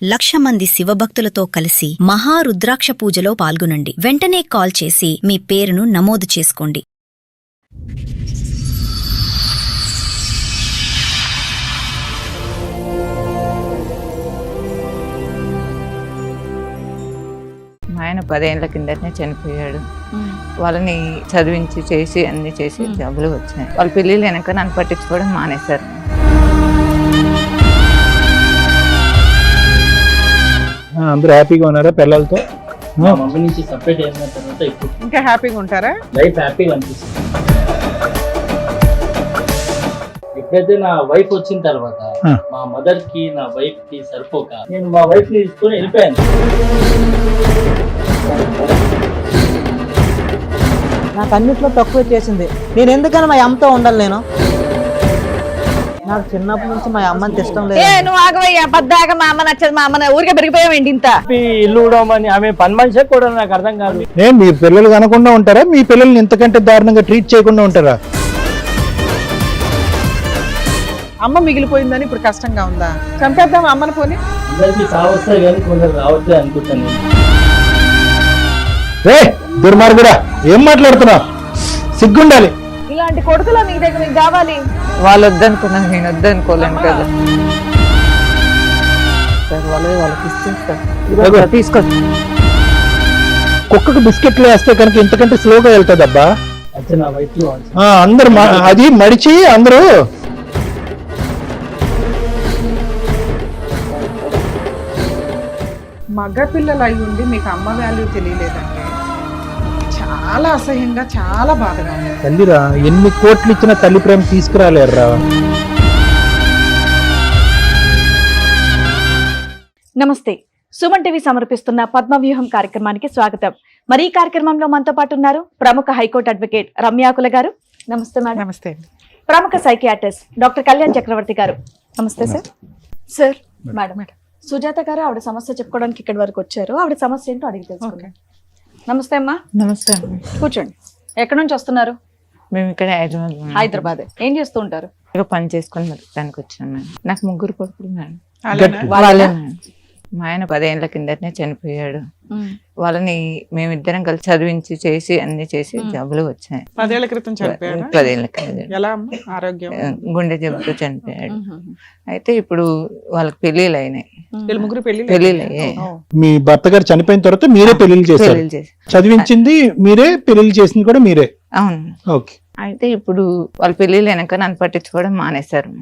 1,00,000 మంది శివభక్తులతో కలిసి మహారుద్రాక్ష పూజలో పాల్గొనండి. వెంటనే కాల్ చేసి మీ పేరును నమోదు చేసుకోండి. మా ఆయన 10 ఏళ్ల కిందటనే చనిపోయాడు. వాళ్ళని చదివించి చేసి అన్ని చేసి జబ్బులు వచ్చాయి. వాళ్ళ పెళ్ళిళ్ళు వెనక నన్ను పట్టించుకోవడం మానేశారు. అందరూ హ్యాపీగా ఉన్నారా పిల్లలతో? మమ్మీ నుంచి సపరేట్ అయిన తర్వాత ఇప్పుడు ఇంకా హ్యాపీగా ఉంటారా? లైఫ్ హ్యాపీగా అనిపిస్తుంది. ఎప్పుడైతే నా వైఫ్ వచ్చిన తర్వాత మా మదర్ కి నా వైఫ్ కి సరిపోక నేను మా వైఫ్ ని తీసుకొని వెళ్ళిపోయాను. నాకు అన్నిట్లో తక్కువ చేసింది. నేను ఎందుకని మా అమ్మతో ఉండాలి? నాకు చిన్నప్పటి నుంచి మా అమ్మని ఇష్టం లేదు. నువ్వు ఆగవయ్యా, పద్దాక మా అమ్మ నచ్చదు, మా అమ్మ ఊరికే పెరిగిపోయావేంటి ఇంత? ఇల్లు ఉడవమని ఆమె పని మనిషి కూడా నాకు అర్థం కాదు. మీ పిల్లలు కనకుండా ఉంటారా? మీ పిల్లల్ని ఇంతకంటే దారుణంగా ట్రీట్ చేయకుండా ఉంటారా? అమ్మ మిగిలిపోయిందని ఇప్పుడు కష్టంగా ఉందా? చంపేద్దాం అమ్మని పోని. అందరికి సావస్తాయి కానీ కొందరు రావట్లేదు అనుకుంటాను. దుర్మార్గుడా, ఏం మాట్లాడుతున్నావు? సిగ్గుండాలి. ఇలాంటి కొడుకులా మీ దగ్గర మీకు కావాలి? వాళ్ళు వద్దనుకున్నాను, నేను వద్దనుకోలేను కదా. వాళ్ళకి ఇస్తే తీసుకో. కుక్కకు బిస్కెట్లు వేస్తే కనుక ఇంతకంటే స్లోగా వెళ్తుందబ్బా. అయితే నా వైఫ్ లో అందరు అది మడిచి అందరూ మగ పిల్లలు అయి ఉండి మీకు అమ్మ వాల్యూ తెలియలేదండి. చాలా అసహ్యంగా, చాలా బాధగా ఉంది. తల్లిరా, ఎన్ని కోట్లు ఇచ్చిన తల్లి ప్రేమ తీసుకురాలేరురా. నమస్తే, సుమన్ టీవీ సమర్పిస్తున్న పద్మవ్యూహం కార్యక్రమానికి స్వాగతం. మరి ఈ కార్యక్రమంలో మనతో పాటు ఉన్నారు ప్రముఖ హైకోర్టు అడ్వకేట్ రమ్యాకుల గారు. నమస్తే మేడం. నమస్తే. ప్రముఖ సైకియాట్రిస్ట్ డాక్టర్ కళ్యాణ్ చక్రవర్తి గారు. నమస్తే సార్. సార్, మేడం సుజాత గారు ఆవిడ సమస్య చెప్పుకోవడానికి ఇక్కడి వరకు వచ్చారు. ఆవిడ సమస్య ఏంటో అడిగి తెలుసుకుందాం. నమస్తే అమ్మా. నమస్తే. కూర్చోండి. ఎక్కడి నుంచి వస్తున్నారు? మేము ఇక్కడ హైదరాబాద్. ఏం చేస్తూ ఉంటారు? పని చేసుకొని దానికి వచ్చాను మేడం. నాకు 3 కొడుకులు మేడం. అలానా? మా ఆయన 10 ఏళ్ల కిందటనే చనిపోయాడు. వాళ్ళని మేమిద్దరం కలిసి చదివించి చేసి అన్ని చేసి జబ్బులు వచ్చాయి. 10 ఏళ్ల క్రితం చనిపోయాడు. 10 ఏళ్ల కింద ఎలా అమ్మ ఆరోగ్యం? గుండె జబ్బుతో చనిపోయాడు. అయితే ఇప్పుడు వాళ్ళకి పెళ్లిళ్ళు అయినాయి. వీళ్ళు ముగ్గురు పెళ్లిళ్ళు అయ్యాయి. మీ భర్త గారు చనిపోయిన తర్వాత మీరే పెళ్లిళ్ళు చేశారు? చదివించింది మీరే, పెళ్లిళ్ళు చేసింది కూడా మీరే? అవును. ఓకే. అయితే ఇప్పుడు వాళ్ళ పెళ్లిళ్ళు వెనక నన్ను పట్టించుకోవడం మానేశారు.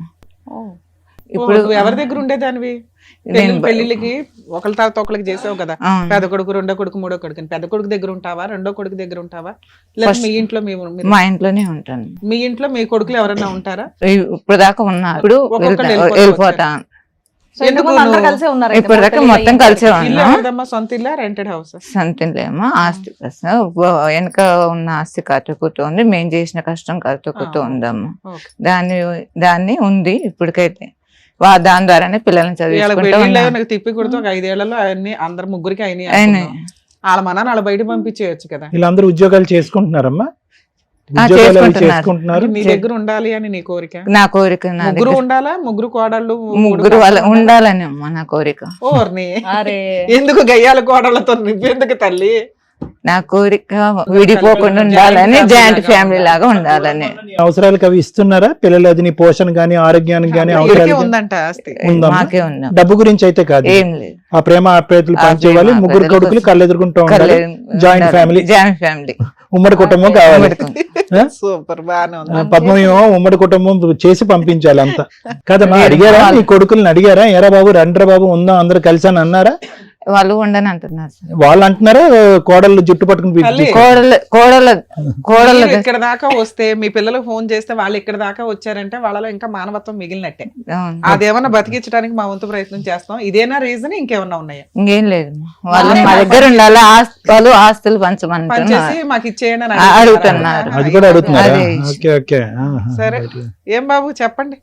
ఇప్పుడు ఎవరి దగ్గర ఉండేదానివి? పెళ్లిళ్ళకి ఒకరి తర్వాత ఒకరికి చేసావు కదా. పెద్ద కొడుకు, రెండో కొడుకు, మూడో కొడుకు. పెద్ద కొడుకు దగ్గర ఉంటావా, రెండో కొడుకు దగ్గర ఉంటావా? లేదా మీ ఇంట్లో? మా ఇంట్లోనే ఉంటాను. మీ ఇంట్లో మీ కొడుకులు ఎవరైనా ఉంటారా? ఇప్పుడు దాకా ఉన్నారు. ఇప్పుడు వెళ్ళిపోతా. ఇప్పుడు దాకా మొత్తం కలిసే ఉన్నాం. సొంత ఇల్లా, రెంటెడ్ హౌస్? సొంత ఇల్లేమో. ఆస్తి వెనక ఉన్న ఆస్తి కట్టుకుతూ ఉంది. మేము చేసిన కష్టం కట్టుకుతూ ఉందమ్మా. దాన్ని ఉంది ఇప్పటికైతే. దాని ద్వారానే పిల్లల్ని చదివి తిప్పి కొడుతూ 5 ఏళ్లలో అన్ని అందరు ముగ్గురికి అయినాయి. వాళ్ళ మన వాళ్ళ బయట పంపించేయచ్చు కదా. వీళ్ళందరూ ఉద్యోగాలు చేసుకుంటున్నారమ్మా? చేసుకుంటున్నారు. నీ దగ్గర ఉండాలి అని నీ కోరిక? నా కోరిక. ముగ్గురు ఉండాలా? ముగ్గురు కోడళ్ళు? ముగ్గురు ఉండాలని అమ్మా నా కోరిక. ఓర్ని ఎందుకు గయ్యాల కోడళ్ళతో నువ్వెందుకు తల్లి? నా కోరిక విడిపోకుండా ఉండాలని, జాయింట్ ఫ్యామిలీ లాగా ఉండాలని. అవసరాలకు అవి ఇస్తున్నారా పిల్లలు? అది నీ పోషణ గానీ, ఆరోగ్యానికి గానీ ఉందంట? మాకే ఉందా? డబ్బు గురించి అయితే కాదు, ఏం లేదు. ఆ ప్రేమ ఆప్యాయతలు పంచేవాలి. ముగ్గురు కొడుకులు కళ్ళు ఎదుర్కొంటూ ఉండాలి. జాయింట్ ఫ్యామిలీ, ఉమ్మడి కుటుంబం కావాలి. సూపర్, బాగానే ఉంది. పద్మవ్యూహం ఉమ్మడి కుటుంబం చేసి పంపించాలి అంతా కదమ్మా. అడిగారా నీ కొడుకుల్ని? అడిగారా ఎరా బాబు రండ్రా బాబు ఉందాం అందరు కలిసి అని అన్నారా? వాళ్ళు ఉండని అంటున్నారు. వాళ్ళు అంటున్నారా కోడళ్ళు జుట్టు పట్టుకుని? కోడళ్ళు ఇక్కడ దాకా వస్తే మీ పిల్లలకు ఫోన్ చేస్తే వాళ్ళు ఇక్కడ దాకా వచ్చారంటే వాళ్ళలో ఇంకా మానవత్వం మిగిలినట్టే. అదేమన్నా బతికించడానికి మా వంతు ప్రయత్నం చేస్తాం. ఇదేనా రీజన్? ఇంకేమన్నా ఉన్నాయా? ఇంకేం లేదు. వాళ్ళు మా దగ్గర ఉండాలి, వాళ్ళు ఆస్తులు పనిచేసి మాకు ఇచ్చేయండి అని అడుగుతున్నారు. అది కూడా అడుగుతున్నారు. సరే, ఏం బాబు చెప్పండి.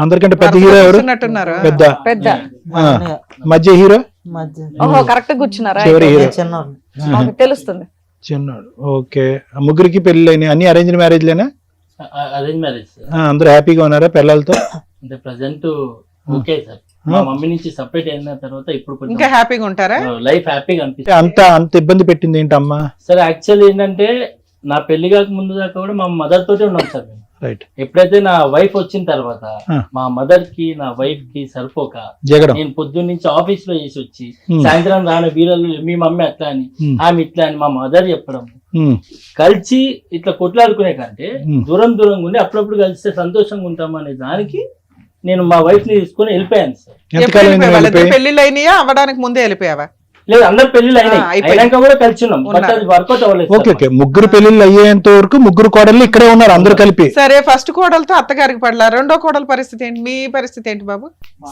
అందరికంటే పెద్ద హీరో ఎవరు? పెద్ద మధ్య హీరో? కరెక్ట్ కూర్చున్నారా? చివరి హీరో తెలుస్తుంది. చిన్నాడు. ఓకే. ముగ్గురికి పెళ్లి అన్ని అరేంజ్ మ్యారేజ్ లేనా? Arrange marriage. అందరూ హ్యాపీగా ఉన్నారా పిల్లలతో? అంటే ప్రజెంట్ ఓకే సార్. మా మమ్మీ నుంచి సపరేట్ అయిన తర్వాత ఇప్పుడు ఇంకా హ్యాపీగా ఉంటారా? లైఫ్ హ్యాపీగా అనిపిస్తుంది. అంత ఇబ్బంది పెట్టింది ఏంటమ్మా? సార్ యాక్చువల్లీ ఏంటంటే నా పెళ్లి కాక ముందు దాకా కూడా మా మదర్ తోటే ఉన్నాం సార్ మేము. రైట్. ఎప్పుడైతే నా వైఫ్ వచ్చిన తర్వాత మా మదర్ కి నా వైఫ్ కి సరిపోక నేను పొద్దున్న నుంచి ఆఫీస్ లో చేసి వచ్చి సాయంత్రం రాని వీరలు మీ మమ్మీ అట్లా అని ఆమె ఇట్లా అని మా మదర్ చెప్పడం, కలిసి ఇట్లా కొట్లాడుకునే కంటే దూరంగా ఉండి అప్పుడప్పుడు కలిస్తే సంతోషంగా ఉంటాం అనే దానికి నేను మా వైఫ్ ని తీసుకొని వెళ్ళిపోయాను సార్. పెళ్లిళ్ళు అయినాయా? అవ్వడానికి ముందే వెళ్ళిపోయావా? లేదు, అందరు పెళ్లిళ్ళు అయినాక కూడా కలిసి ఉన్నాం. బట్ అది వర్కౌట్ అవ్వలేదు. ఓకే, ముగ్గురు పెళ్లిళ్ళు అయ్యేంత వరకు ముగ్గురు కోడళ్ళు ఇక్కడే ఉన్నారు అందరు కలిపి. సరే, ఫస్ట్ కోడలతో అత్తగారికి పడలా, రెండో కోడల పరిస్థితి ఏంటి? మీ పరిస్థితి ఏంటి బాబు?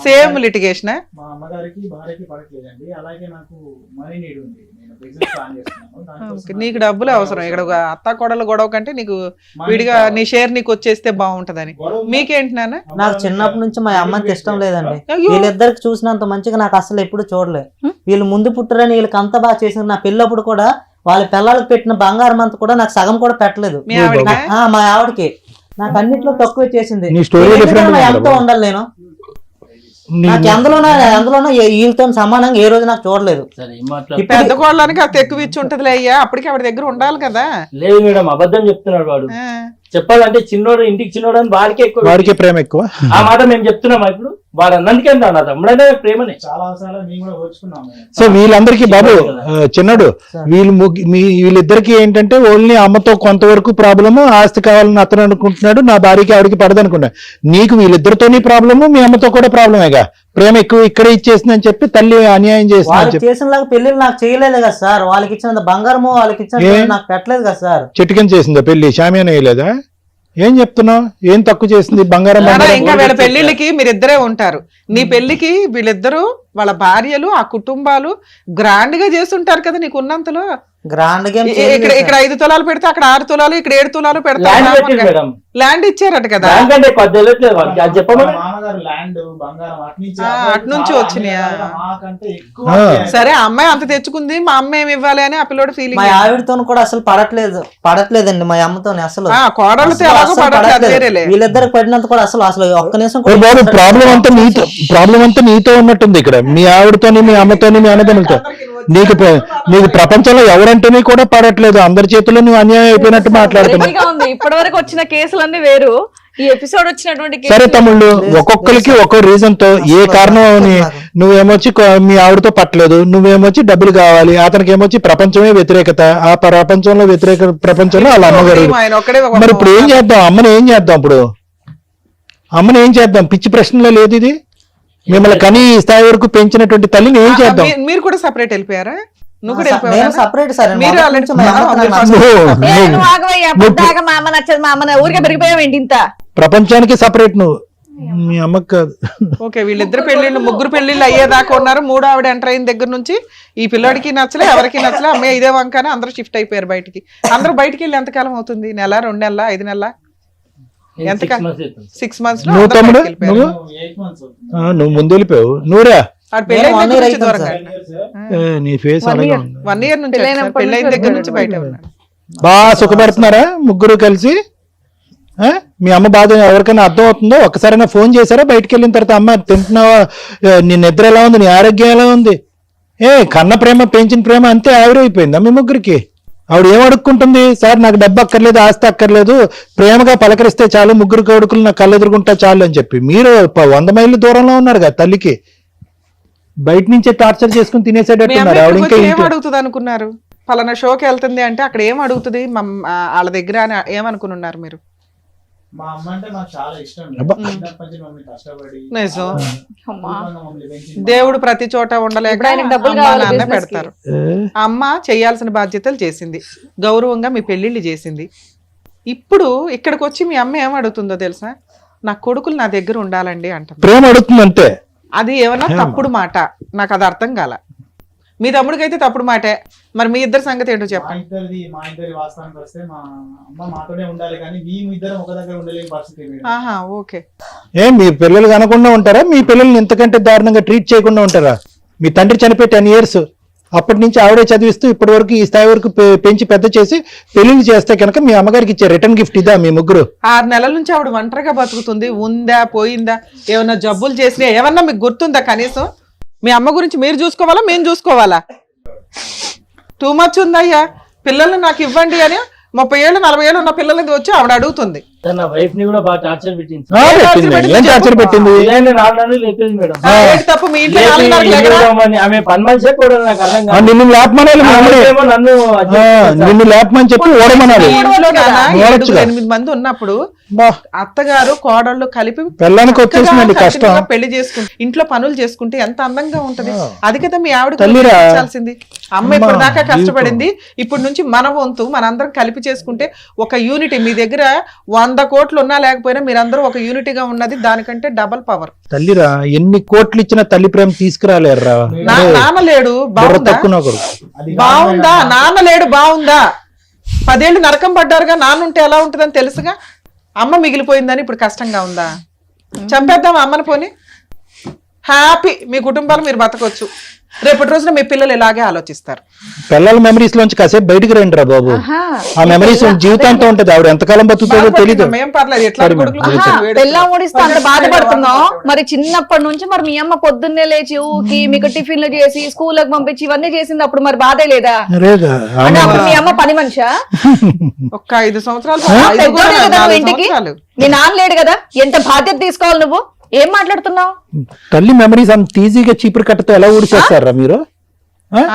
Same litigation? మా అమ్మగారికి భార్యకి పడట్లేదండి. అలాగే నాకు మనీ నీడ్ ఉంది. నేను బిజినెస్ ప్లాన్ చేస్తున్నాను. నీకు డబ్బులు అవసరం. ఇక్కడ అత్త కోడలు గొడవ కంటే నీకు విడిగా నీ షేర్ నీకు వచ్చేస్తే బాగుంటదని. మీకేంటి నాన్న? నాకు చిన్నప్పటి నుంచి మా అమ్మకి ఇష్టం లేదండి. వీళ్ళిద్దరికి చూసినంత మంచిగా నాకు అసలు ఎప్పుడు చూడలే. వీళ్ళు ముందు పుట్టరని వీళ్ళకి అంత బాగా చేసింది. నా పిల్లప్పుడు కూడా వాళ్ళ పిల్లలకు పెట్టిన బంగారం అంతా కూడా నాకు సగం కూడా పెట్టలేదు. మా ఆవిడకి నాకు అన్నిట్లో తక్కువ చేసింది. ఎంతో ఉండాలి నేను. నాకు అందులోనూ వీళ్ళతో సమానంగా ఏ రోజు నాకు చూడలేదు. పెద్ద కోళ్ళనికి అది ఎక్కువ ఇచ్చి ఉంటది అయ్యా, అప్పటికి ఆవిడ దగ్గర ఉండాలి కదా. లేదు మేడం, అబద్ధం చెప్తున్నాడు వాడు. చెప్పాలంటే చిన్నోడు ఇంటికి చిన్నోడు అని వాడికే ప్రేమ ఎక్కువ. ఆ మాట మేము చెప్తున్నామా ఇప్పుడు? వాడు అన్నందుకే నా తమ్ముడనే ప్రేమనే. చాలా అవసరాలు మేము కూడా ఓర్చుకున్నాము. సో వీళ్ళందరికీ బాబు చిన్నడు వీళ్ళిద్దరికి ఏంటంటే ఓన్లీ అమ్మతో కొంతవరకు ప్రాబ్లము, ఆస్తి కావాలని అతను అనుకుంటున్నాడు, నా భార్యకి ఆవిడకి పడదనుకున్నాడు. నీకు వీళ్ళిద్దరితోని ప్రాబ్లము, మీ అమ్మతో కూడా ప్రాబ్లమేగా. ప్రేమ ఎక్కువ ఇక్కడే ఇచ్చేసిందని చెప్పి తల్లి అన్యాయం చేసిన పెళ్లి నాకు చేయలేదు కదా సార్. వాళ్ళకి ఇచ్చిన బంగారము వాళ్ళకి ఇచ్చిన నాకు పెట్టలేదు కదా సార్. చిటికన్ చేసిందా పెళ్లి? షామియానా వేయలేదా? ఏం చెప్తున్నావు? ఏం తక్కువ చేసింది? బంగారం ఇంకా వీళ్ళ పెళ్లిళ్ళకి మీరిద్దరే ఉంటారు. నీ పెళ్లికి వీళ్ళిద్దరు వాళ్ళ భార్యలు ఆ కుటుంబాలు గ్రాండ్ గా చేస్తుంటారు కదా నీకు ఉన్నంతలో. గ్రాండ్ గా ఇక్కడ 5 తులాలు పెడితే అక్కడ 6 తులాలు, ఇక్కడ 7 తులాలు పెడతారు. ల్యాండ్ ఇచ్చారట కదా. అటు నుంచి వచ్చినాయా? సరే, అమ్మాయి అంత తెచ్చుకుంది, మా అమ్మ ఏమి ఇవ్వాలి అని ఆ పిల్లోడు ఫీలింగ్. మా ఆవిడతో కూడా అసలు పడట్లేదండి. మా అమ్మతో అసలు కోడలతో వీళ్ళిద్దరికి పడినంత కూడా అసలు ఒక్క నిమిషం. ప్రాబ్లం అంతా నీతో ఉన్నట్టుంది ఇక్కడ. మీ ఆవిడతోని, మీ అమ్మతోని, మీ అన్నదమ్ములతో. నీకు ప్రపంచంలో ఎవరంటేనే కూడా పడట్లేదు. అందరి చేతుల్లో నువ్వు అన్యాయం అయిపోయినట్టు మాట్లాడుతున్నావు. ఇప్పటి వరకు వచ్చిన కేసులన్నీ వేరు, ఈ ఎపిసోడ్ వచ్చినటువంటి. సరే తమ్ముళ్ళు, ఒక్కొక్కరికి ఒక్కో రీజన్ తో ఏ కారణం అని నువ్వేమొచ్చి మీ ఆవిడతో పట్టలేదు, నువ్వేమొచ్చి డబ్బులు కావాలి, అతనికి ఏమొచ్చి ప్రపంచమే వ్యతిరేకత, ఆ ప్రపంచంలో వ్యతిరేక ప్రపంచంలో వాళ్ళ అమ్మగారు. మరి ఇప్పుడు ఏం చేద్దాం? అమ్మని ఏం చేద్దాం? ఇప్పుడు అమ్మని ఏం చేద్దాం? పిచ్చి ప్రశ్నలో లేదు ఇది. మిమ్మల్ని కనీ స్థాయి వరకు పెంచినటువంటి తల్లిని ఏం చేద్దాం? మీరు కూడా సెపరేట్ వెళ్ళిపోయారా? ప్రపంచానికి సపరేట్ నువ్వు, మీ అమ్మకి కాదు. ఓకే, వీళ్ళిద్దరు పెళ్లిళ్ళు, ముగ్గురు పెళ్లిళ్ళు అయ్యేదాకా ఉన్నారు. మూడో ఆవిడ ఎంటర్ అయిన దగ్గర నుంచి ఈ పిల్లాడికి నచ్చలే, ఎవరికి నచ్చలే. అమ్మాయి ఇదే వంకనే అందరూ షిఫ్ట్ అయిపోయారు బయటికి. అందరూ బయటికి వెళ్ళి ఎంతకాలం అవుతుంది? నెల, 2 నెలల, 5 నెలల? ఎంతకాలం? 6 months. నువ్వు తమ్ముడు నువ్వు ముందు వెళ్ళిపోయావు. నువ్వురా నీ ఫేస్ 1 year నుంచి పెళ్ళైన దగ్గర నుంచి బయట ఉన్నాడు. బాగా సుఖపడుతున్నారా ముగ్గురు కలిసి? మీ అమ్మ బాధ ఎవరికైనా అర్థం అవుతుందో? ఒక్కసారైనా ఫోన్ చేశారా బయటకు వెళ్ళిన తర్వాత? అమ్మ తింటున్నావా? నీ నిద్ర ఎలా ఉంది? నీ ఆరోగ్యం ఎలా ఉంది? కన్న ప్రేమ, పెంచిన ప్రేమ అంతే ఆవిరైపోయిందా మీ ముగ్గురికి? ఆవిడ ఏం అడుక్కుంటుంది? సార్ నాకు డబ్బు అక్కర్లేదు, ఆస్తి అక్కర్లేదు, ప్రేమగా పలకరిస్తే చాలు, ముగ్గురు కొడుకులు నాకు కళ్ళు ఎదురుకుంటా చాలు అని చెప్పి. మీరు 100 మైళ్ళు దూరంలో ఉన్నారు కదా తల్లికి. బయట నుంచే టార్చర్ చేసుకుని తినేసేటట్టున్నారు. ఆవిడ ఇంకా ఏం అడుగుతుంది అనుకున్నారు? పలానా షోకి వెళ్తుంది అంటే అక్కడ ఏం అడుగుతుంది వాళ్ళ దగ్గర అని ఏమనుకున్నారు మీరు? మా అమ్మ అంటే నాకు చాలా ఇష్టం. కష్టపడి దేవుడు ప్రతి చోట ఉండలేక నాన్న పెడతారు. అమ్మ చేయాల్సిన బాధ్యతలు చేసింది, గౌరవంగా మీ పెళ్లిళ్ళు చేసింది. ఇప్పుడు ఇక్కడికి వచ్చి మీ అమ్మ ఏం అడుగుతుందో తెలుసా? నా కొడుకులు నా దగ్గర ఉండాలండి అంట. ప్రేమ అడుగుతుంది అంతే. అది ఏమన్నా తప్పుడు మాట? నాకు అది అర్థం కాల. మీ తమ్ముడికి అయితే తప్పుడు మాటే. మరి మీ ఇద్దరి సంగతి ఏంటో చెప్పండి. మా ఇద్దరి వాస్తవానికి వస్తే మా అమ్మ మాతోనే ఉండాలి, కానీ మేము ఇద్దరం ఒక దగ్గర ఉండలేని పరిస్థితి. ఓకే, మీ పిల్లలు కనకుండా ఉంటారా? మీ పిల్లల్ని ఇంతకంటే దారుణంగా ట్రీట్ చేయకుండా ఉంటారా? మీ తండ్రి చనిపోయి 10 years అప్పటి నుంచి ఆవిడే చదివిస్తూ ఇప్పటి వరకు ఈ స్థాయి వరకు పెంచి పెద్ద చేసి పెళ్లిళ్ళు చేస్తే కనుక మీ అమ్మగారికి ఇచ్చే రిటర్న్ గిఫ్ట్ ఇదా మీ ముగ్గురు? 6 నెలల నుంచి ఆవిడ ఒంటరిగా బతుకుతుంది. ఉందా పోయిందా, ఏమన్నా జబ్బులు చేసినా ఏమన్నా మీకు గుర్తుందా కనీసం? మీ అమ్మ గురించి మీరు చూసుకోవాలా మేము చూసుకోవాలా? టూ మచ్ ఉందయ్యా. పిల్లల్ని నాకు ఇవ్వండి అని 30 ఏళ్ళు 40 ఏళ్ళు ఉన్న పిల్లలది వచ్చి ఆవిడ అడుగుతుంది. తన వైఫ్ ని కూడా బాగా టార్చర్ పెట్టింది. ఏం టార్చర్ పెట్టింది? లేపేది మేడం. ఏంటి తప్పు మీ ఇంట్లో 4:30 లేకరా? ఆమె పని మనిషే కూడా నాకు అర్థం కాదు. నిన్ను లేపమనాలి, నన్ను నిన్ను లేపమని చెప్పి ఓడమనాలి. మీ ఇంట్లో నాన్న 7-8 మంది ఉన్నప్పుడు అత్తగారు కోడళ్ళు కలిపి పిల్లలకి వచ్చేసిందండి కష్టం. చక్కగా పెళ్లి చేసుకుంటే ఇంట్లో పనులు చేసుకుంటే ఎంత అందంగా ఉంటది. అది కదా మీ ఆవిడ తల్లిరా. చాల్సింది. అమ్మ ఇప్పుడు దాకా కష్టపడింది, ఇప్పుడు నుంచి మన వంతు మనందరం కలిపి చేసుకుంటే ఒక యూనిటీ. మీ దగ్గర 100 కోట్లు ఉన్నా లేకపోయినా మీరందరూ ఒక యూనిటీగా ఉన్నది దానికంటే డబల్ పవర్. తల్లిరా, ఎన్ని కోట్లు ఇచ్చినా తల్లి ప్రేమ తీసుకురాలేరా. నాన్న లేడు బాగుందా? బాగుందా? నాన్న లేడు బాగుందా? 10 ఏళ్ళు నరకం పడ్డారుగా, నాన్న ఉంటే ఎలా ఉంటుందని తెలుసుగా. అమ్మ మిగిలిపోయిందని ఇప్పుడు కష్టంగా ఉందా? చంపేద్దాం అమ్మని పోని. హ్యాపీ మీ కుటుంబాలు మీరు బతకొచ్చు. రేపటి రోజున మీ పిల్లలు ఇలాగే ఆలోచిస్తారు. పిల్లల మెమరీస్ లోంచి కాసేపు బయటకు రండి రా బాబు. ఆ మెమరీస్ జీవితాంతం ఉంటది. ఆవిడ ఎంతకాలం బతుకుతుందో తెలియదు. మేం పర్లేదు, ఎట్లా పెళ్ళాం ఊడిస్తే అంత బాధపడుతున్నాం. మరి చిన్నప్పటి నుంచి మరి మీ అమ్మ పొద్దున్నే లేచి ఊకి మీకు టిఫిన్లు చేసి స్కూల్కి పంపించి ఇవన్నీ చేసింది. అప్పుడు మరి బాధే లేదా? అంటే అప్పుడు మీ అమ్మ పని మనిషా? ఒక్క 5 సంవత్సరాలు పెద్దోడే కదా నువ్వు ఇంటికి. మీ నాన్న లేడు కదా, ఎంత బాధ్యత తీసుకోవాలి నువ్వు? ఏం మాట్లాడుతున్నావు? తల్లి మెమరీస్ అంత ఈజీగా చీపురు కట్టతో ఎలా ఊడిచేస్తారా మీరు?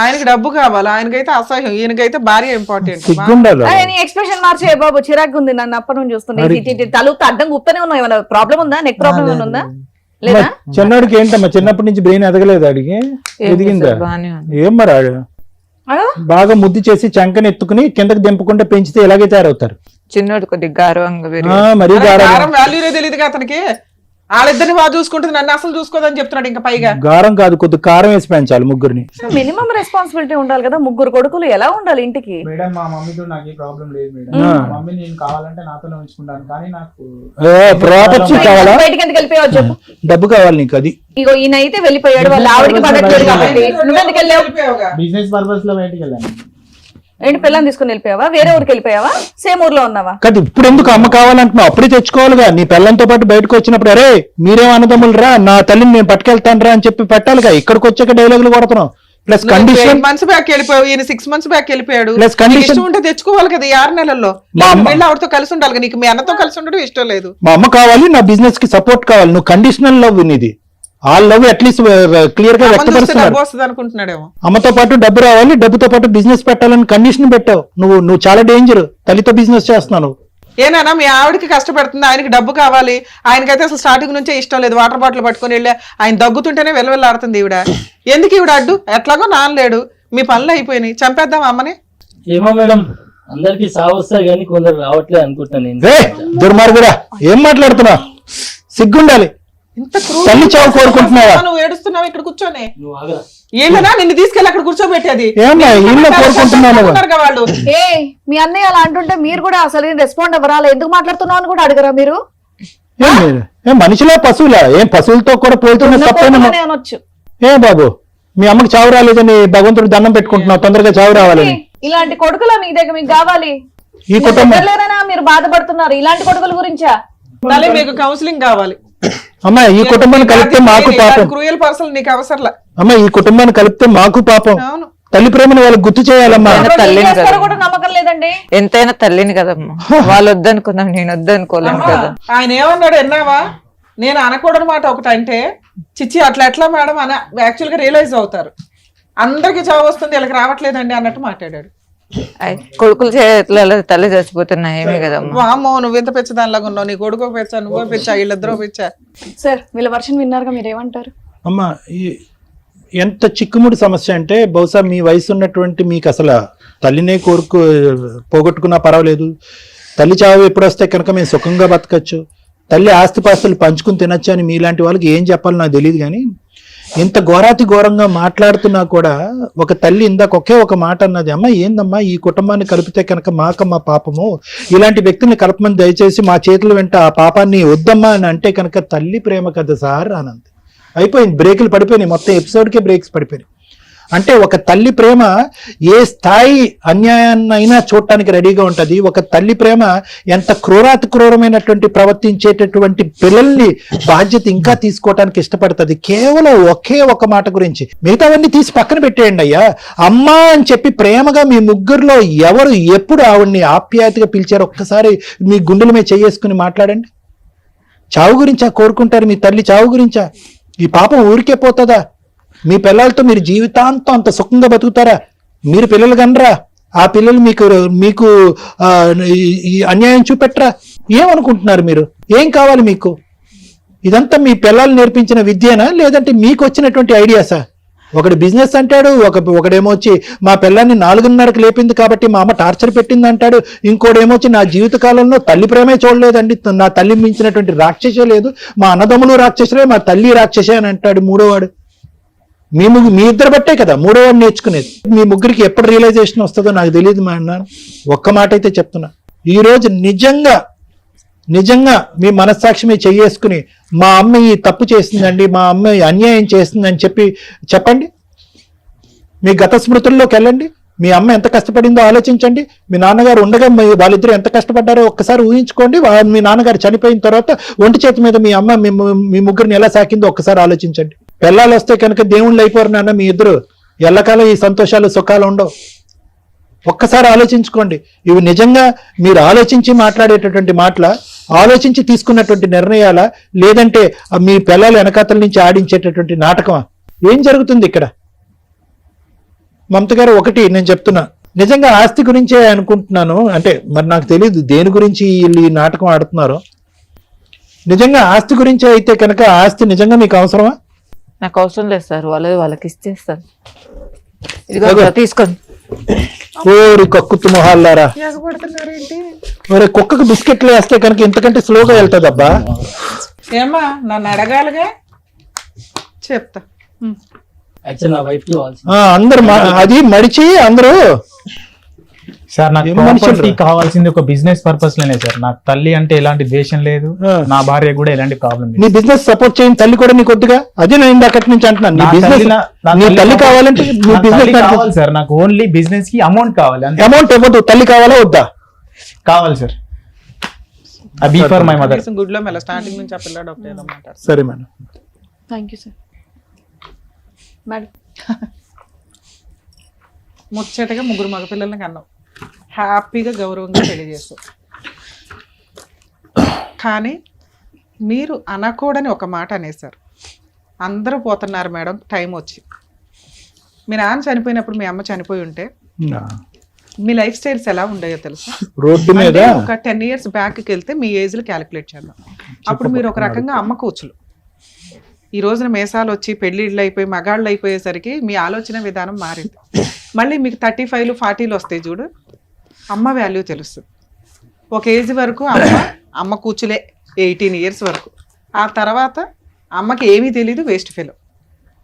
ఆయనకి డబ్బు కావాలి, ఆయనకైతే అసహ్యం, ఈయనకైతే భార్య ఇంపార్టెంట్. సిగ్గుండాలి. ఎక్స్ప్రెషన్ మార్చే బాబు, చిరాకు ఉంది నన్ను అప్పటి నుంచి చూస్తుంటే. తలుపు అడ్డం గుప్తనే ఉన్నావు. ఏమైనా ప్రాబ్లం ఉందా? నెక్ ప్రాబ్లం ఏమైనా ఉందా? లేదా? చిన్నోడికి ఏంటమ్మా, చిన్నప్పటి నుంచి బ్రెయిన్ ఎదగలేదు. అడిగి ఎదిగిందా? ఏం మరి బాగా ముద్దు చేసి చంకని ఎత్తుకుని కిందకి దింపకుండా పెంచితే ఎలాగే తయారవుతారు. చిన్నోడు కొద్దిగా గారవంగా మరీ వాల్యూనే తెలియదుగా అతనికి. వాళ్ళిద్దరిని బాగా చూసుకుంటుంది, నన్ను అసలు చూసుకోదని చెప్తున్నాడు. ఇంకా పైగా గారం కాదు, కొద్ది కారం వేసి పెంచాలి ముగ్గురిని. మినిమం రెస్పాన్సిబిలిటీ ఉండాలి కదా. 3 కొడుకులు ఎలా ఉండాలి ఇంటికి? మేడం మా మమ్మీతో నాకు ఏ ప్రాబ్లం లేదు మేడం. మా మమ్మీ నేను కావాలంటే నాతోనే ఉంచుకుంటాను, కానీ నాకు ప్రాపర్టీ కావాలా? బయటకి ఎందుకు వెళ్ళిపోయావు చెప్పు? డబ్బు కావాలి నీకు. అది ఇగో ఈయన అయితే వెళ్ళిపోయాడు, వాళ్ళ ఆవిడకి పడట్లేదు కాబట్టి. నువ్వెందుకు వెళ్ళావు? బిజినెస్ పర్పస్ లో బయటికి వెళ్ళాను. ఏంటి పిల్లని తీసుకుని వెళ్ళిపోయావా? వేరే ఊరికి వెళ్ళిపోయావా? సేమ్ ఊర్లో ఉన్నావా? కాదు, ఇప్పుడు ఎందుకు అమ్మ కావాలంటున్నావు? అప్పుడే తెచ్చుకోవాలిగా. నీ పిల్లలతో పాటు బయటకు వచ్చినప్పుడు అరే మీరేం అన్నదమ్ములు రా, నా తల్లిని నేను పట్టుకెళ్తాను రా అని చెప్పి పెట్టాలిగా. ఇక్కడికి వచ్చాక డైలాగులు కొడుతున్నావు. ప్లస్ కండిషన్ మంత్స్ బ్యాక్ వెళ్ళిపోయావు, ఈయన 6 months బ్యాక్ వెళ్ళిపోయాడు. ప్లస్ కండిషన్ ఇష్టం ఉంటే తెచ్చుకోవాలి కదా. 6 నెలల్లో వెళ్ళి ఆవిడతో కలిసి ఉండాలి కదా. నీకు మీ అన్నతో కలిసి ఉండడం ఇష్టం లేదు. మా అమ్మ కావాలి, నా బిజినెస్ కి సపోర్ట్ కావాలి. నువ్వు కండిషనల్ లవ్ ఇది. ఆ లవ్ అట్లీస్ట్ క్లియర్ గా వ్యక్తపరుస్తున్నారు. అనుకుంటున్నాడేమో. అమ్మతో పాటు డబ్బు రావాలి, డబ్బుతో పాటు బిజినెస్ పెట్టాలని కండిషన్ పెట్టావు. నువ్వు చాలా డేంజర్. తల్లితో బిజినెస్ చేస్తున్నావు. ఏనా మీ ఆవిడకి కష్టపడుతుంది, ఆయనకి డబ్బు కావాలి. ఆయనకైతే అసలు స్టార్టింగ్ నుంచే ఇష్టం లేదు. వాటర్ బాటిల్ పట్టుకుని వెళ్ళి ఆయన దగ్గుతుంటేనే వెలవెల్లాడుతుంది ఈవిడ. ఎందుకు ఈవిడ అడ్డు? ఎట్లాగో నానలేడు, మీ పనులు అయిపోయినాయి, చంపేద్దాం అమ్మని. ఏమో మేడం, అందరికి సావొస్తా కానీ కొందరు రావట్లేదు అనుకుంటా. నేను దుర్మార్గుడా, ఏం మాట్లాడుతున్నా? సిగ్గుండాలి. తల్లి చావు కోరుకుంటున్నావా? నువ్వు ఏడుస్తున్నావు ఇక్కడ కూర్చొని. నువ్వు ఆగరా. ఏమన్నా నిన్ను తీసుకెళ్ళి అక్కడ కూర్చోబెట్టేది వాళ్ళు. ఏ మీ అన్నయ్య అలా అంటుంటే మీరు కూడా అసలు రెస్పాండ్ అవ్వరా? ఎందుకు మాట్లాడుతున్నావు అని కూడా అడగరా మీరు? మనిషిలో పశువులా? ఏం పశువులతో కూడా పోతున్నా అనొచ్చు. ఏ బాబు, మీ అమ్మకి చావు రాలేదని భగవంతుడు దండం పెట్టుకుంటున్నావు, తొందరగా చావు రావాలని. ఇలాంటి కొడుకులా మీ దగ్గర మీకు కావాలి? ఈ కుటుంబం మీరు బాధపడుతున్నారు ఇలాంటి కొడుకుల గురించా? మీకు కౌన్సిలింగ్ కావాలి. అమ్మా, ఈ కుటుంబాన్ని కలిపితే మాకు పాపం. క్రూయల్ పర్సన్ నీకు అవసరం. అమ్మా, ఈ కుటుంబాన్ని కలిపితే మాకు పాపం. తల్లి ప్రేమను వాళ్ళకి గుర్తు చేయాలమ్మా. తల్లిని కదా, నమ్మకం లేదండి. ఎంతైనా తల్లిని కదమ్మా. వాళ్ళు వద్దనుకున్నాం, నేను వద్దనుకోలేను కదా. ఆయన ఏమన్నాడు ఎన్నావా? నేను అనకూడని మాట ఒకటి అంటే, చిచ్చి అట్లా ఎట్లా మేడం అని యాక్చువల్ గా రియలైజ్ అవుతారు. అందరికి చావు వస్తుంది, వీళ్ళకి రావట్లేదండి అన్నట్టు మాట్లాడాడు. కొడుకులు చేతులలో తల్లి చచ్చిపోతున్నా ఏమి కదమ్మా. అమ్మో, నువ్వు ఎంత పెచ్చదానిలాగా ఉన్నావు. నీ కొడుకు పెచ్చా, నువ్వో పెచ్చా, వీళ్ళిద్దరూ పెచ్చా. సార్ వీళ్ళ వర్షన్ విన్నారుగా, మీరేమంటారు? అమ్మా, ఎంత చిక్కుముడి సమస్య అంటే, బహుశా మీ వయసు ఉన్నటువంటి మీకు అసలు తల్లినే పోగొట్టుకున్నా పర్వాలేదు, తల్లి చావు ఎప్పుడు వస్తే కనుక మేము సుఖంగా బతకచ్చు, తల్లి ఆస్తిపాస్తులు పంచుకుని తినచ్చు అని మీలాంటి వాళ్ళకి ఏం చెప్పాలో నాకు తెలియదు. కానీ ఇంత ఘోరాతి ఘోరంగా మాట్లాడుతున్నా కూడా ఒక తల్లి ఇందాక ఒకే ఒక మాట అన్నది, అమ్మ ఏందమ్మా ఈ కుటుంబాన్ని కలిపితే కనుక మాకమ్మ పాపము, ఇలాంటి వ్యక్తిని కలపమని దయచేసి మా చేతుల వెంట ఆ పాపాన్ని వద్దమ్మా అని అంటే కనుక తల్లి ప్రేమ కదా సార్ అనంది. అయిపోయింది, బ్రేకులు పడిపోయినాయి, మొత్తం ఎపిసోడ్కే బ్రేక్స్ పడిపోయినాయి. అంటే ఒక తల్లి ప్రేమ ఏ స్థాయి అన్యాయాన్నైనా చూడటానికి రెడీగా ఉంటది. ఒక తల్లి ప్రేమ ఎంత క్రూరమైనటువంటి ప్రవర్తించేటటువంటి పిల్లల్ని బాధ్యత ఇంకా తీసుకోవటానికి ఇష్టపడుతుంది. కేవలం ఒకే ఒక మాట గురించి, మిగతావన్నీ తీసి పక్కన పెట్టేయండి అయ్యా. అమ్మా అని చెప్పి ప్రేమగా మీ ముగ్గురులో ఎవరు ఎప్పుడు ఆవిడ్ని ఆప్యాయతగా పిలిచారు ఒక్కసారి మీ గుండెల మీద చేసుకుని మాట్లాడండి. చావు గురించా కోరుకుంటారు? మీ తల్లి చావు గురించా? ఈ పాపం ఊరికే పోతుందా? మీ పిల్లలతో మీరు జీవితాంతం అంత సుఖంగా బతుకుతారా? మీరు పిల్లలు కనరా? ఆ పిల్లలు మీకు ఈ అన్యాయం చూపెట్టరా? ఏమనుకుంటున్నారు మీరు? ఏం కావాలి మీకు? ఇదంతా మీ పిల్లలు నేర్పించిన విద్యనా, లేదంటే మీకు వచ్చినటువంటి ఐడియాసా? ఒకడు బిజినెస్ అంటాడు, ఒకడేమో వచ్చి మా పిల్లాన్ని 4:30కి లేపింది కాబట్టి మా అమ్మ టార్చర్ పెట్టింది అంటాడు. ఇంకోడేమొచ్చి నా జీవిత కాలంలో తల్లి ప్రేమే చూడలేదండి, నా తల్లి మించినటువంటి రాక్షసే లేదు, మా అన్నదమ్ములు రాక్షసులే, మా తల్లి రాక్షసే అని అంటాడు మూడోవాడు. మీ ఇద్దరు బట్టే కదా మూడోవాడు నేర్చుకునేది. మీ ముగ్గురికి ఎప్పుడు రియలైజేషన్ వస్తుందో నాకు తెలియదు మా అన్న. ఒక్క మాట అయితే చెప్తున్నా, ఈ రోజు నిజంగా మీ మనస్సాక్షి మీద చేసుకుని మా అమ్మ ఈ తప్పు చేసిందండి, మా అమ్మ అన్యాయం చేస్తుందని చెప్పండి. మీ గత స్మృతుల్లోకి వెళ్ళండి. మీ అమ్మ ఎంత కష్టపడిందో ఆలోచించండి. మీ నాన్నగారు ఉండగా వాళ్ళిద్దరూ ఎంత కష్టపడ్డారో ఒక్కసారి ఊహించుకోండి. మీ నాన్నగారు చనిపోయిన తర్వాత ఒంటి చేతి మీద మీ అమ్మ మీ ముగ్గురిని ఎలా సాకిందో ఒక్కసారి ఆలోచించండి. పిల్లలు వస్తే కనుక దేవుళ్ళు అయిపోరు నాన్న మీ ఇద్దరు. ఎల్లకాలం ఈ సంతోషాలు సుఖాలు ఉండవు. ఒక్కసారి ఆలోచించుకోండి. ఇవి నిజంగా మీరు ఆలోచించి మాట్లాడేటటువంటి మాటల, ఆలోచించి తీసుకున్నటువంటి నిర్ణయాల, లేదంటే మీ పిల్లలు వెనకాతల నుంచి ఆడించేటటువంటి నాటకమా? ఏం జరుగుతుంది ఇక్కడ? మమత గారు, ఒకటి నేను చెప్తున్నా, నిజంగా ఆస్తి గురించే అనుకుంటున్నాను. అంటే మరి నాకు తెలియదు దేని గురించి వీళ్ళు ఈ నాటకం ఆడుతున్నారు. నిజంగా ఆస్తి గురించే అయితే కనుక ఆస్తి నిజంగా మీకు అవసరమా? నాకు అవసరం లేదు సార్, వాళ్ళకి ఇచ్చేస్తాను. తీసుకోండి. ఓరి కక్కుతు మొహాలారా, ఒరే కుక్కకు బిస్కెట్లు వేస్తే కనుక ఇంతకంటే స్లోగా వెళ్తుంది అబ్బా. ఏమ్మా నన్ను అడగాలిగా, చెప్తా. అందరు అది మడిచి అందరూ సార్ నాకు ప్రాపర్టీ కావాల్సింది ఒక బిజినెస్ పర్పస్ లోనే సార్. నాకు తల్లి అంటే ఎలాంటి ద్వేషం లేదు, నా భార్య కూడా ఎలాంటి ప్రాబ్లం లేదు. నీ బిజినెస్ సపోర్ట్ చేయని తల్లి కూడా నీకు వద్దుగా? అదే నేను అక్కడి నుంచి అంటున్నాను. నీ తల్లి కావాలంటే కావాలి సార్. నాకు ఓన్లీ బిజినెస్ కి అమౌంట్ కావాలి. అమౌంట్ ఇవ్వదు, తల్లి కావాలా వద్దా? కావాలి sir. Be for my mother. Good లో మెల్ల స్టార్టింగ్ నుంచి ఆ పిల్లాడు ఒకటే మాట్లాడు. సరే madam. Thank you sir. Madam ముచ్చటగా 3 మగపిల్లల్ని కన్నావు, హ్యాపీగా గౌరవంగా పెళ్లి చేస్తావు. కానీ మీరు అనకూడని ఒక మాట అనేసారు. అందరూ పోతున్నారు మేడం టైం వచ్చి. మీ నాన్న చనిపోయినప్పుడు మీ అమ్మ చనిపోయి ఉంటే మీ లైఫ్ స్టైల్స్ ఎలా ఉండేయో తెలుసా? రోడ్డు మీద ఒక 10 years బ్యాక్కి వెళ్తే మీ ఏజ్లు క్యాలిక్యులేట్ చేద్దాం. అప్పుడు మీరు ఒక రకంగా అమ్మ కూచులు. ఈ రోజున మేసాలు వచ్చి పెళ్ళిళ్ళు అయిపోయి మగాళ్ళు అయిపోయేసరికి మీ ఆలోచన విధానం మారింది. మళ్ళీ మీకు 35, 40 వస్తాయి చూడు, అమ్మ వాల్యూ తెలుస్తుంది. ఒక ఏజ్ వరకు అమ్మ కూచులే 18 years వరకు. ఆ తర్వాత అమ్మకి ఏమీ తెలీదు, వేస్ట్ ఫెలో.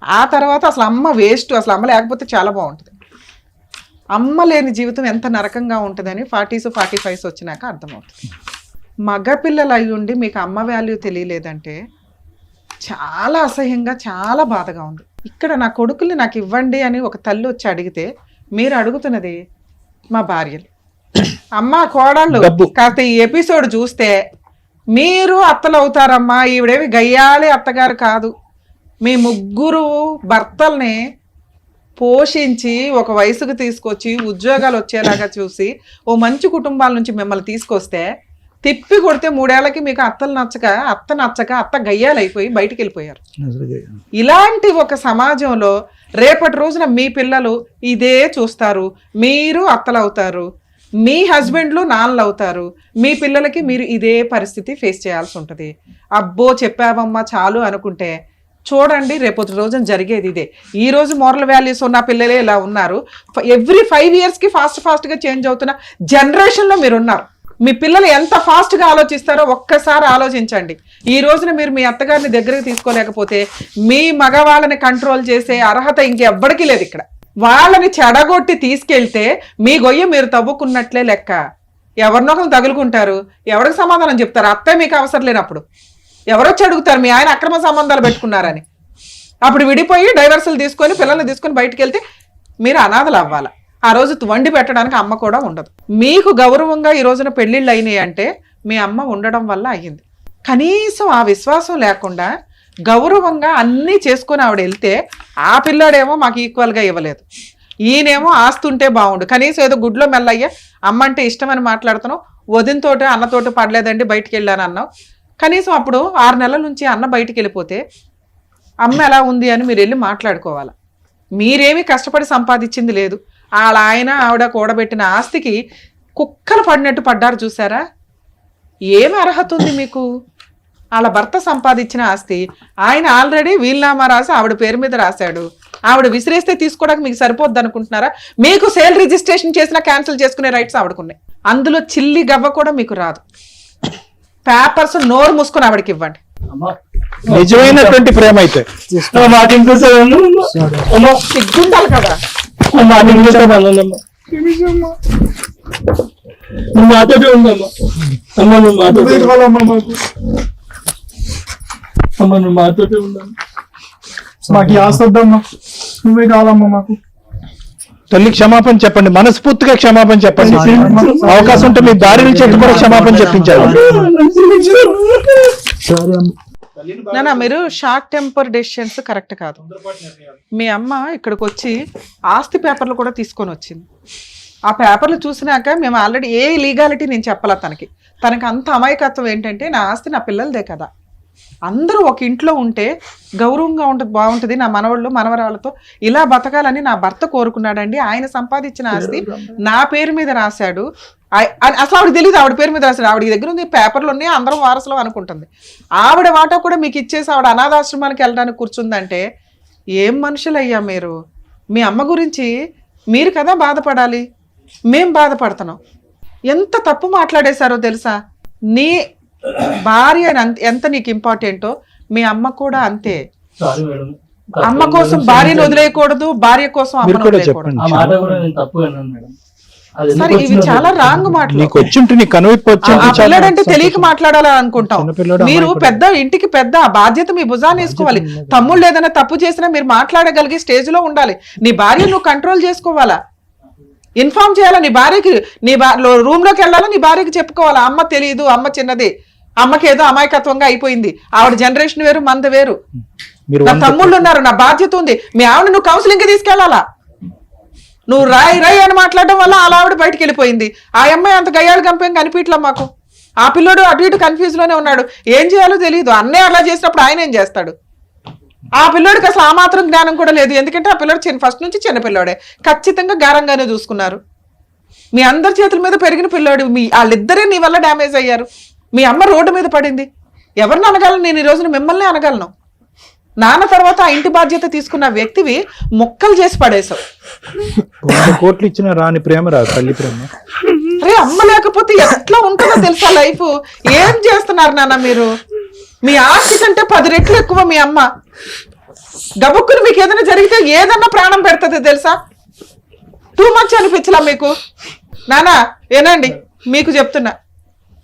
ఆ తర్వాత అసలు అమ్మ వేస్ట్, అసలు అమ్మ లేకపోతే చాలా బాగుంటుంది. అమ్మ లేని జీవితం ఎంత నరకంగా ఉంటుందని 40s, 45s వచ్చినాక అర్థమవుతుంది. మగపిల్లలు అయి ఉండి మీకు అమ్మ వాల్యూ తెలియలేదంటే చాలా అసహ్యంగా, చాలా బాధగా ఉంది. ఇక్కడ నా కొడుకుల్ని నాకు ఇవ్వండి అని ఒక తల్లి వచ్చి అడిగితే మీరు అడుగుతున్నది మా భార్యలు. అమ్మ కోడళ్ళు కాస్త ఈ ఎపిసోడ్ చూస్తే మీరు అత్తలు అవుతారమ్మా, ఈవిడేవి గయ్యాలి అత్తగారు కాదు. మీ 3 భర్తల్ని పోషించి ఒక వయసుకు తీసుకొచ్చి ఉద్యోగాలు వచ్చేలాగా చూసి ఓ మంచి కుటుంబాల నుంచి మిమ్మల్ని తీసుకొస్తే తిప్పి కొడితే 3 ఏళ్లకి మీకు అత్త నచ్చక అత్త గయ్యాలైపోయి బయటికి వెళ్ళిపోయారు. ఇలాంటి ఒక సమాజంలో రేపటి రోజున మీ పిల్లలు ఇదే చూస్తారు. మీరు అత్తలు అవుతారు, మీ హస్బెండ్లు నాన్నలు అవుతారు, మీ పిల్లలకి మీరు ఇదే పరిస్థితి ఫేస్ చేయాల్సి ఉంటుంది. అబ్బో చెప్పావమ్మా చాలు అనుకుంటే చూడండి రేపటి రోజున జరిగేది ఇదే. ఈ రోజు మోరల్ వాల్యూస్ ఉన్న పిల్లలే ఇలా ఉన్నారు. ఎవ్రీ 5 yearsకి ఫాస్ట్గా చేంజ్ అవుతున్న జనరేషన్లో మీరు ఉన్నారు. మీ పిల్లలు ఎంత ఫాస్ట్గా ఆలోచిస్తారో ఒక్కసారి ఆలోచించండి. ఈ రోజున మీరు మీ అత్తగారిని దగ్గరికి తీసుకోలేకపోతే మీ మగవాళ్ళని కంట్రోల్ చేసే అర్హత ఇంకెవ్వడికి లేదు. ఇక్కడ వాళ్ళని చెడగొట్టి తీసుకెళ్తే మీ గొయ్య మీరు తవ్వుకున్నట్లే లెక్క. ఎవరినొకరు తగులుకుంటారు, ఎవరికి సమాధానం చెప్తారు? అత్తే మీకు అవసరం లేనప్పుడు ఎవరొచ్చి అడుగుతారు మీ ఆయన అక్రమ సంబంధాలు పెట్టుకున్నారని? అప్పుడు విడిపోయి డైవర్సులు తీసుకొని పిల్లల్ని తీసుకొని బయటికి వెళ్తే మీరు అనాథలు అవ్వాలి. ఆ రోజు వండి పెట్టడానికి అమ్మ కూడా ఉండదు. మీకు గౌరవంగా ఈ రోజున పెళ్లిళ్ళు అయినాయి అంటే మీ అమ్మ ఉండడం వల్ల అయ్యింది. కనీసం ఆ విశ్వాసం లేకుండా గౌరవంగా అన్నీ చేసుకొని ఆవిడ వెళ్తే ఆ పిల్లాడేమో మాకు ఈక్వల్గా ఇవ్వలేదు, ఈయనేమో ఆస్తుంటే బాగుండు, కనీసం ఏదో గుడ్లో మెల్లయ్యా అమ్మ అంటే ఇష్టం అని మాట్లాడుతున్నావు, వదినతోటి అన్నతోటి పడలేదండి బయటికి వెళ్ళాను అన్నావు. కనీసం అప్పుడు 6 నెలల నుంచి అన్న బయటికి వెళ్ళిపోతే అమ్మ ఎలా ఉంది అని మీరు వెళ్ళి మాట్లాడుకోవాలి. మీరేమీ కష్టపడి సంపాదించింది లేదు. వాళ్ళ ఆయన ఆవిడ కూడబెట్టిన ఆస్తికి కుక్కలు పడినట్టు పడ్డారు చూసారా. ఏమి అర్హత ఉంది మీకు? వాళ్ళ భర్త సంపాదించిన ఆస్తి ఆయన ఆల్రెడీ వీలునామా రాసి ఆవిడ పేరు మీద రాశాడు. ఆవిడ విసిరేస్తే తీసుకోవడానికి మీకు సరిపోద్ది అనుకుంటున్నారా? మీకు సేల్ రిజిస్ట్రేషన్ చేసినా క్యాన్సిల్ చేసుకునే రైట్స్ ఆవిడకున్నాయి. అందులో చిల్లి గవ్వ కూడా మీకు రాదు. పేపర్స్ నోరు మూసుకొని ఆవిడకి ఇవ్వండి. నిజమైనటువంటి ప్రేమ అయితే సిగ్గుండాలి కదా. మాతోటే ఉందమ్మా, అమ్మ నువ్వు మాతోటే ఉందమ్మా. మాకు ఆస్తొద్దమ్మా, నువ్వే కావాలమ్మా మాకు. తల్లి క్షమాపణ చెప్పండి, మనస్ఫూర్తిగా క్షమాపణ చెప్పండి. అవకాశం ఉంటే మీ భార్య చేతి కూడా క్షమాపణ చెప్పించారు. నానా మీరు షార్ట్ టెంపర్ డెసిషన్స్ కరెక్ట్ కాదు. మీ అమ్మ ఇక్కడికి వచ్చి ఆస్తి పేపర్లు కూడా తీసుకొని వచ్చింది. ఆ పేపర్లు చూసినాక మేము ఆల్రెడీ ఏ లీగాలిటీ నేను చెప్పాల తనకి అంత అమాయకత్వం ఏంటంటే నా ఆస్తి నా పిల్లలదే కదా, అందరూ ఒక ఇంట్లో ఉంటే గౌరవంగా ఉంటుంది, బాగుంటుంది, నా మనవాళ్ళు మనవరాళ్ళతో ఇలా బతకాలని నా భర్త కోరుకున్నాడండి. ఆయన సంపాదించిన ఆస్తి నా పేరు మీద రాశాడు. అసలు ఆవిడ తెలియదు ఆవిడ పేరు మీద రాశాడు. ఆవిడ దగ్గర ఉంది పేపర్లు ఉన్నాయి, అందరం వారసులు అనుకుంటుంది. ఆవిడ వాటా కూడా మీకు ఇచ్చేసి ఆవిడ అనాథాశ్రమానికి వెళ్ళడానికి కూర్చుందంటే ఏం మనుషులయ్యా మీరు? మీ అమ్మ గురించి మీరు కదా బాధపడాలి, మేం బాధపడుతున్నాం. ఎంత తప్పు మాట్లాడేశారో తెలుసా? నీ భార్య ఎంత నీకు ఇంపార్టెంటో మీ అమ్మ కూడా అంతే. అమ్మ కోసం భార్యను వదిలేయకూడదు, భార్య కోసం అమ్మను వదిలేయకూడదు. సరే ఇవి చాలా రాంగ్ మాటలు. ఆ పిల్లడంటే తెలియక మాట్లాడాలని అనుకుంటాం. మీరు పెద్ద ఇంటికి పెద్ద బాధ్యత మీ భుజాన్ని వేసుకోవాలి. తమ్ముళ్ళు ఏదైనా తప్పు చేసినా మీరు మాట్లాడగలిగే స్టేజ్ లో ఉండాలి. నీ భార్య నువ్వు కంట్రోల్ చేసుకోవాలా, ఇన్ఫార్మ్ చేయాలా నీ భార్యకి. నీ రూమ్ లోకి వెళ్ళాలా, నీ భార్యకి చెప్పుకోవాలా అమ్మ తెలియదు, అమ్మ చిన్నది, అమ్మకి ఏదో అమాయకత్వంగా అయిపోయింది, ఆవిడ జనరేషన్ వేరు మంద వేరు, నా తమ్ముళ్ళు ఉన్నారు, నా బాధ్యత ఉంది. మీ ఆవిడ నువ్వు కౌన్సిలింగ్ కి తీసుకెళ్లాలా. నువ్వు రాయి అని మాట్లాడడం వల్ల అలా ఆవిడ బయటకు వెళ్ళిపోయింది. ఆ అమ్మాయి అంత గయ్యాలు గంపేం కనిపించలే మాకు. ఆ పిల్లోడు అటు ఇటు కన్ఫ్యూజ్ లోనే ఉన్నాడు, ఏం చేయాలో తెలియదు. అన్నయ్య అలా చేసినప్పుడు ఆయన ఏం చేస్తాడు? ఆ పిల్లోడికి అసలు ఆ మాత్రం జ్ఞానం కూడా లేదు. ఎందుకంటే ఆ పిల్లోడు ఫస్ట్ నుంచి చిన్న పిల్లోడే, ఖచ్చితంగా గారంగానే చూసుకున్నారు. మీ అందరి చేతుల మీద పెరిగిన పిల్లోడు, వాళ్ళిద్దరే నీ వల్ల డ్యామేజ్ అయ్యారు. మీ అమ్మ రోడ్డు మీద పడింది. ఎవరిని అనగలను నేను ఈ రోజున? మిమ్మల్ని అనగలను. నాన్న తర్వాత ఆ ఇంటి బాధ్యత తీసుకున్న వ్యక్తివి మొక్కలు చేసి పడేశావు. కోట్లు ఇచ్చిన రాని ప్రేమ రాదు తల్లి ప్రేమ. అరే అమ్మ లేకపోతే ఎట్లా ఉంటుందో తెలుసా లైఫ్? ఏం చేస్తున్నారు నాన్న మీరు? మీ ఆస్తి కంటే 10 రెట్లు ఎక్కువ మీ అమ్మ. గబుక్కుని మీకు ఏదైనా జరిగితే ఏదన్నా ప్రాణం పెడుతుంది తెలుసా? టూ మచ్ అనిపించలా మీకు? నానా ఏనండి మీకు చెప్తున్నా,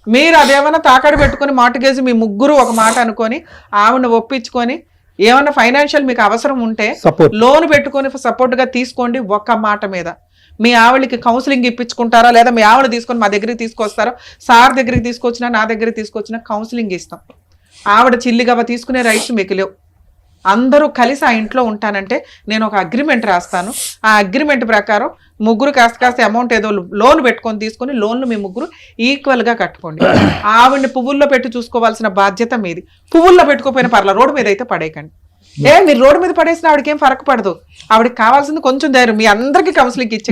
మీరు అదేమన్నా తాకడ పెట్టుకుని మార్టిగేజ్ మీ ముగ్గురు ఒక మాట అనుకొని ఆవిడ ఒప్పించుకొని ఏమన్నా ఫైనాన్షియల్ మీకు అవసరం ఉంటే లోన్ పెట్టుకొని సపోర్ట్ గా తీసుకోండి. ఒక్క మాట మీద మీ ఆవిడకి కౌన్సిలింగ్ ఇప్పించుకుంటారా, లేదా మీ ఆవిడ తీసుకొని మా దగ్గరికి తీసుకొస్తారో, సార్ దగ్గరికి తీసుకొచ్చినా నా దగ్గరికి తీసుకొచ్చినా కౌన్సిలింగ్ ఇస్తాం. ఆవిడ చిల్లిగవ తీసుకునే రైట్స్ మీకు లేవు. అందరూ కలిసి ఆ ఇంట్లో ఉంటానంటే నేను ఒక అగ్రిమెంట్ రాస్తాను. ఆ అగ్రిమెంట్ ప్రకారం ముగ్గురు కాస్త అమౌంట్ ఏదో లోన్ పెట్టుకొని తీసుకొని లోన్లు మీ ముగ్గురు ఈక్వల్ గా కట్టుకోండి. ఆవిడ్ని పువ్వుల్లో పెట్టి చూసుకోవాల్సిన బాధ్యత మీది. పువ్వుల్లో పెట్టుకోపోయిన పర్ల, రోడ్డు మీద అయితే పడేయకండి. మీరు రోడ్డు మీద పడేసిన ఆవిడకి ఏం ఫరక పడదు. ఆవిడకి కావాల్సింది కొంచెం ధైర్యం. మీ అందరికి కౌన్సిలింగ్ ఇచ్చి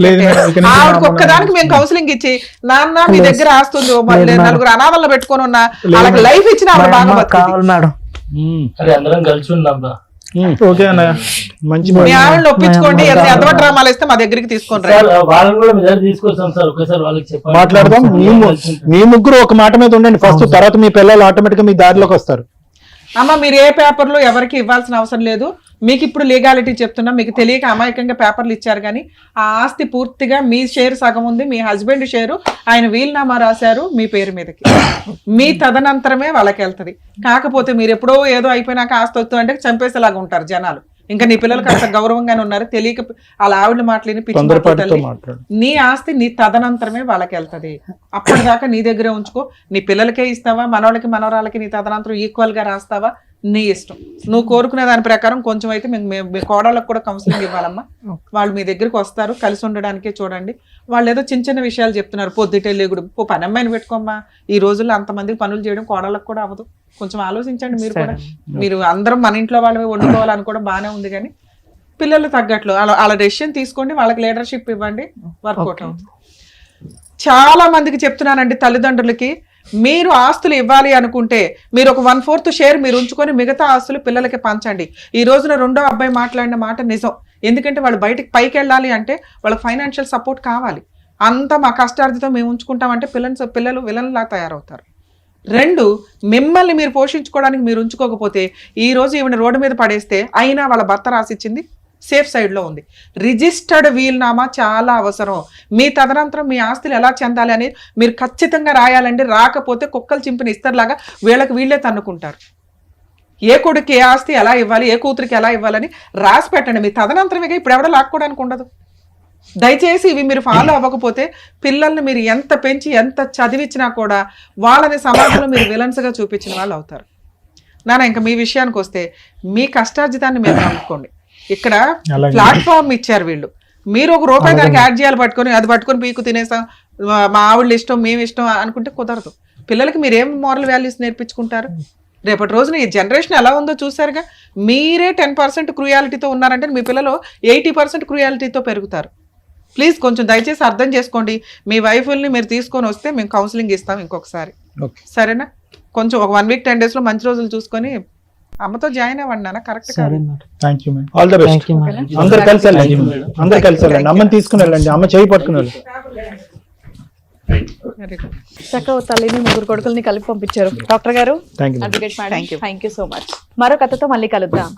ఆవిడకి ఒక్కదానికి మేము కౌన్సిలింగ్ ఇచ్చి నాన్న మీ దగ్గర ఆస్తుంది 4 అనాథల్లో పెట్టుకొని ఉన్నా వాళ్ళకి లైఫ్ ఇచ్చిన ఆవిడ బాగా బతుకుతుంది. అందరం కలిసి ఉందాం. మీ ఆవిడని ఒప్పించుకోండి. ఎంత డ్రామాలు ఇస్తే మా దగ్గరికి తీసుకొని మాట్లాడదాం. మీ ముగ్గురు ఒక మాట మీద ఉండండి ఫస్ట్, తర్వాత మీ పిల్లలు ఆటోమేటిక్ గా మీ దారిలోకి వస్తారు. అమ్మ మీరు ఏ పేపర్లు ఎవరికి ఇవ్వాల్సిన అవసరం లేదు. మీకు ఇప్పుడు లీగాలిటీ చెప్తున్నా, మీకు తెలియక అమాయకంగా పేపర్లు ఇచ్చారు. కానీ ఆ ఆస్తి పూర్తిగా మీ షేర్ సగం ఉంది, మీ హస్బెండ్ షేరు ఆయన వీలునామా రాశారు మీ పేరు మీదకి. మీ తదనంతరమే వాళ్ళకి వెళ్తుంది. కాకపోతే మీరు ఎప్పుడో ఏదో అయిపోయినాక ఆస్తి వస్తుంది అంటే చంపేసేలాగా ఉంటారు జనాలు. ఇంకా నీ పిల్లలకి అంత గౌరవంగానే ఉన్నారు, తెలియక వాళ్ళ ఆవిడ మాటలేని పిచ్చి మాటలు తొందరపాటుతో తల్లి. మాట్లాడు. నీ ఆస్తి నీ తదనంతరమే వాళ్ళకి వెళ్తది. అప్పటిదాకా నీ దగ్గరే ఉంచుకో. నీ పిల్లలకే ఇస్తావా, మనవాళ్ళకి మనవరాలకి నీ తదనంతరం ఈక్వల్ గా రాస్తావా, నీ ఇష్టం. నువ్వు కోరుకునే దాని ప్రకారం కొంచెం అయితే మీ కోడళ్ళకు కూడా కౌన్సిలింగ్ ఇవ్వాలమ్మా. వాళ్ళు మీ దగ్గరికి వస్తారు, కలిసి ఉండడానికే చూడండి. వాళ్ళు ఏదో చిన్న చిన్న విషయాలు చెప్తున్నారు, పొద్దుటే లేగుడు పని అమ్మాయిని పెట్టుకోమ్మా. ఈ రోజుల్లో అంతమందికి పనులు చేయడం కోడళ్ళకు కూడా అవ్వదు. కొంచెం ఆలోచించండి మీరు కూడా. మీరు అందరం మన ఇంట్లో వాళ్ళే వండుకోవాలని కూడా బాగానే ఉంది, కానీ పిల్లలు తగ్గట్లు వాళ్ళ డెసిషన్ తీసుకోండి, వాళ్ళకి లీడర్షిప్ ఇవ్వండి, వర్కౌట్ అవుతుంది. చాలా మందికి చెప్తున్నానండి తల్లిదండ్రులకి, మీరు ఆస్తులు ఇవ్వాలి అనుకుంటే మీరు ఒక 1/4 షేర్ మీరు ఉంచుకొని మిగతా ఆస్తులు పిల్లలకి పంచండి. ఈ రోజున రెండో అబ్బాయి మాట్లాడిన మాట నిజం. ఎందుకంటే వాళ్ళు బయటకు పైకి వెళ్ళాలి అంటే వాళ్ళకి ఫైనాన్షియల్ సపోర్ట్ కావాలి. అంతా మా కష్టార్జితం మేము ఉంచుకుంటామంటే పిల్లలు విలన్లా తయారవుతారు. 2, మిమ్మల్ని మీరు పోషించుకోవడానికి మీరు ఉంచుకోకపోతే ఈ రోజు ఈవిడ రోడ్డు మీద పడేస్తే అయినా వాళ్ళ భర్త రాసిచ్చింది సేఫ్ సైడ్ లో ఉంది. రిజిస్టర్డ్ వీల్నామా చాలా అవసరం. మీ తదనంతరం మీ ఆస్తులు ఎలా చెందాలి అనేది మీరు ఖచ్చితంగా రాయాలండి. రాకపోతే కుక్కలు చింపిన ఇస్తర్లాగా వీళ్ళకి వీళ్ళే తన్నుకుంటారు. ఏ కొడుకు ఏ ఆస్తి ఎలా ఇవ్వాలి, ఏ కూతురికి ఎలా ఇవ్వాలని రాసి పెట్టండి. మీ తదనంతరమే, ఇప్పుడు ఎవడో లాక్కోవడానికి ఉండదు. దయచేసి ఇవి మీరు ఫాలో అవ్వకపోతే పిల్లల్ని మీరు ఎంత పెంచి ఎంత చదివించినా కూడా వాళ్ళని సమాజంలో మీరు విలన్స్గా చూపించిన వాళ్ళు అవుతారు. ఇంకా మీ విషయానికి వస్తే మీ కష్టార్జితాన్ని మీరు నమ్ముకోండి. ఇక్కడ ప్లాట్ఫామ్ ఇచ్చారు వీళ్ళు, మీరు ఒక రూపాయి దానికి యాడ్ చేయాలి, అది పట్టుకొని పీకు తినేసాం, మా ఆవిడ ఇష్టం మేము ఇష్టం అనుకుంటే కుదరదు. పిల్లలకి మీరేం మోరల్ వాల్యూస్ నేర్పించుకుంటారు? రేపటి రోజున ఈ జనరేషన్ ఎలా ఉందో చూసారుగా. మీరే 10% క్రూయాలిటీతో ఉన్నారంటే మీ పిల్లలు 80% క్రూయాలిటీతో పెరుగుతారు. ప్లీజ్ కొంచెం దయచేసి అర్థం చేసుకోండి. మీ వైఫుల్ని మీరు తీసుకొని వస్తే మేము కౌన్సిలింగ్ ఇస్తాం ఇంకొకసారి, సరేనా? కొంచెం ఒక 1 వీక్ 10 days లో మంచి రోజులు చూసుకొని అమ్మతో జాయిన్ అవ్వండి నాన్న. కరెక్ట్ కాదు. Thank you madam, all the best. అందరు కలిసి వెళ్ళండి, అందరు కలిసి వెళ్ళండి. అమ్మని తీసుకుని వెళ్ళండి, అమ్మ చేయి పట్టుకుని వెళ్ళండి. చక్కగా తల్లిని 3 కొడుకుల్ని కలిపి పంపించారు డాక్టర్ గారు. Thank you. Advocate madam, thank you so much. మరో కథతో మళ్ళీ కలుద్దాం.